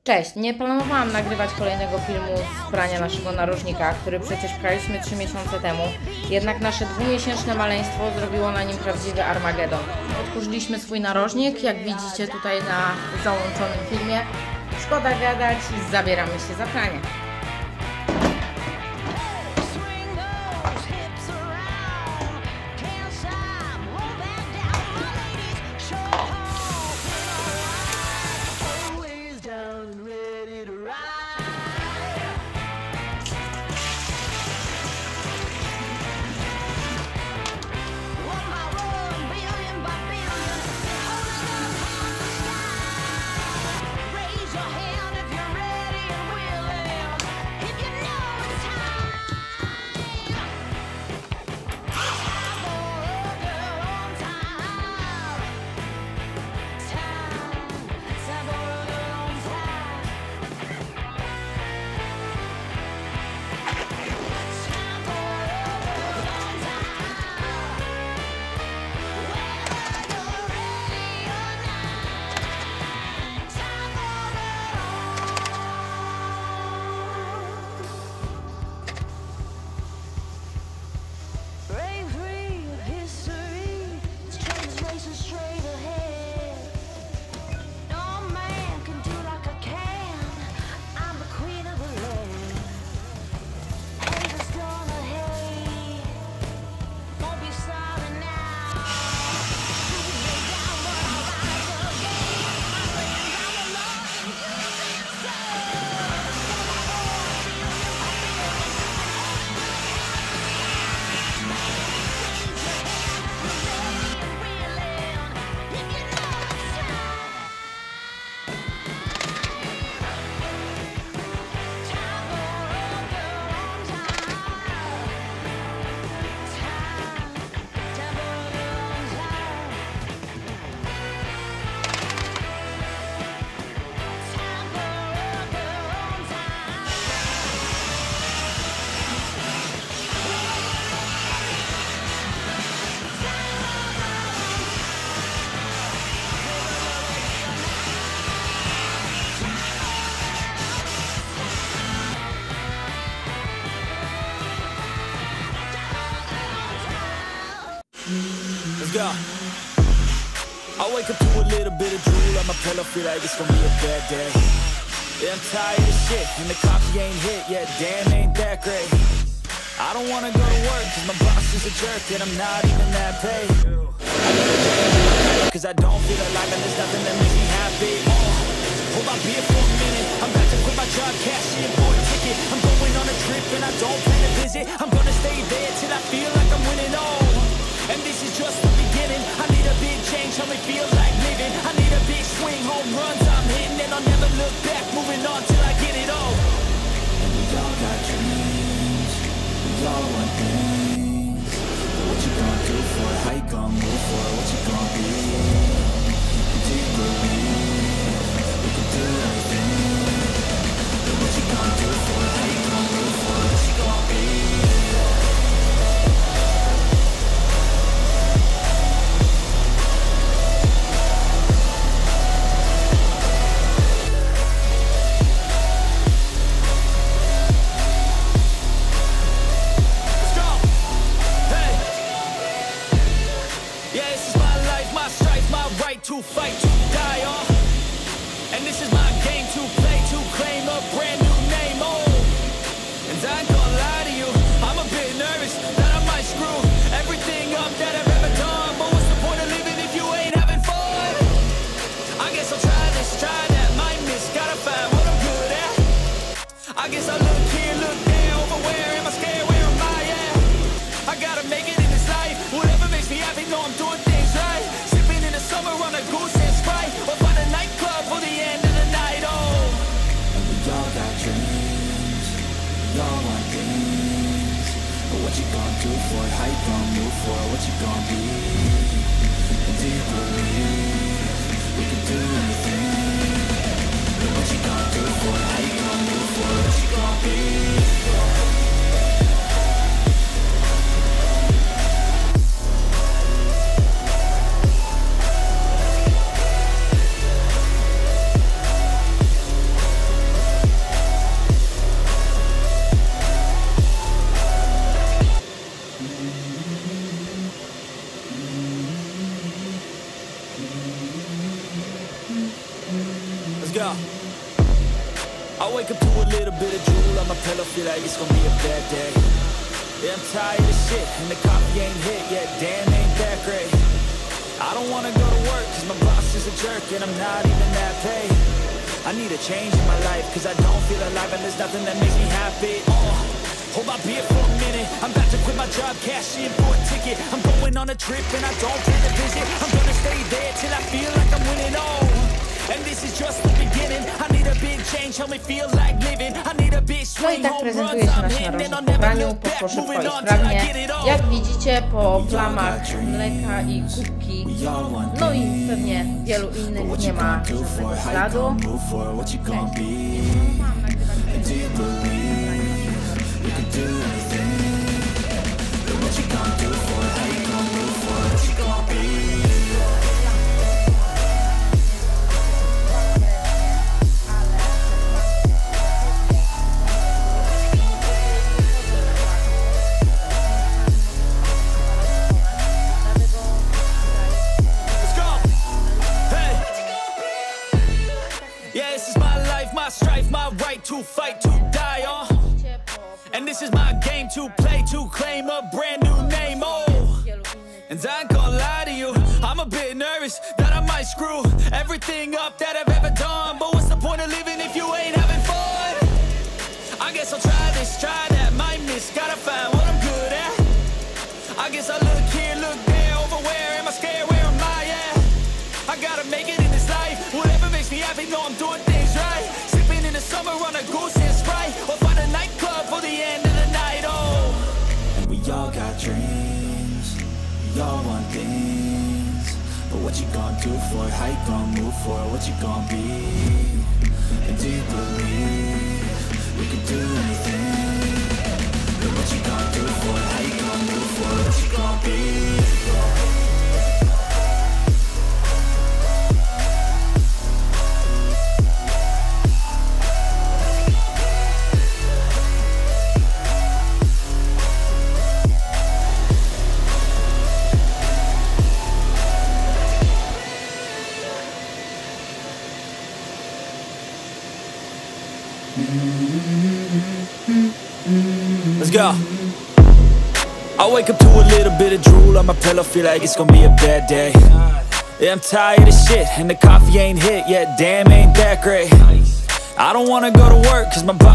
Cześć, nie planowałam nagrywać kolejnego filmu z prania naszego narożnika, który przecież praliśmy 3 miesiące temu, jednak nasze 2-miesięczne maleństwo zrobiło na nim prawdziwy Armagedon. Odkurzyliśmy swój narożnik, jak widzicie tutaj na załączonym filmie. Szkoda gadać, zabieramy się za pranie. Go. I wake up to a little bit of drool on my pillow, feel like it's gonna be a bad day. Yeah, I'm tired of shit, and the coffee ain't hit yet, damn, ain't that great. I don't wanna go to work, cause my boss is a jerk, and I'm not even that paid. I gotta change, cause I don't feel alive, and there's nothing that makes me happy. Hold my beer for a minute, I'm about to quit my job, cash in for a ticket. I'm going on a trip, and I don't plan to visit. I'm gonna stay there till I feel like I'm winning all. And this is just the beginning. I need a big change, help me feel like living. I need a big swing, home runs I'm hitting, and I'll never look back, moving on till I get it all. And we all got dreams, we all want things. But what you gonna do for it? How you gonna move for it? What you gonna be? Do you believe we can do anything? But what you gonna do for it? How you gonna move for it? What you gonna be? To fight, to die on. And this is my game to play, to claim a brand new name, oh. And I ain't gonna lie to you, I'm a bit nervous that I might screw everything up that I've ever done. But what's the point of living if you ain't having fun? I guess I'll try this, try that, might miss, gotta find what I'm good at. I guess I'll look here, look there, over where am I scared, where am I at? I gotta make it in this life, whatever makes me happy, know I'm doing things right. Summer on a goose and Sprite, or by the nightclub for the end of the night, oh. And we all got dreams, we all want things. But what you gonna do for it? How you gonna move for it? What you gonna be? And do you believe we can do anything? But what you gonna do for it? How you gonna move for it? What you gonna be? I wake up to a little bit of drool on my pillow, feel like it's gonna be a bad day. Yeah, I'm tired of shit, and the coffee ain't hit yet, damn, ain't that great. I don't wanna go to work, cause my boss is a jerk, and I'm not even that paid. I need a change in my life, cause I don't feel alive, and there's nothing that makes me happy. Hold my beer for a minute, I'm about to quit my job, cash in for a ticket. I'm going on a trip, and I don't plan to visit. I'm gonna stay there till I feel like I'm winning, and this is just the beginning. I need a big change, help me feel like living. I need a big swing, tak prezentuje się nasz narożnik po praniu, poszło szybko i sprawnie. Jak widzicie, po plamach mleka i kubki, no i pewnie wielu innych, nie ma żadnego śladu. To fight, to die, and this is my game to play, to claim a brand new name, and I ain't gonna lie to you, I'm a bit nervous that I might screw everything up that I've ever done, but what's the point of living if you ain't having fun? I guess I'll try this, try that, might miss, gotta find what I'm good at. I guess I look here, look there, over where am I scared, where am I at? I gotta make it in this life, whatever makes me happy, know I'm doing things right. In the summer on a goose and Sprite, or find a nightclub for the end of the night, And we all got dreams, we all want things, but what you gonna do for it, how you gonna move for it, what you gonna be, and do you believe you can do anything, but what you gonna do for it, how you gonna move for it, what you gonna be. Let's go. I wake up to a little bit of drool on my pillow, feel like it's gonna be a bad day. Yeah, I'm tired of shit, and the coffee ain't hit yet, damn, ain't that great. I don't wanna go to work, cause my boss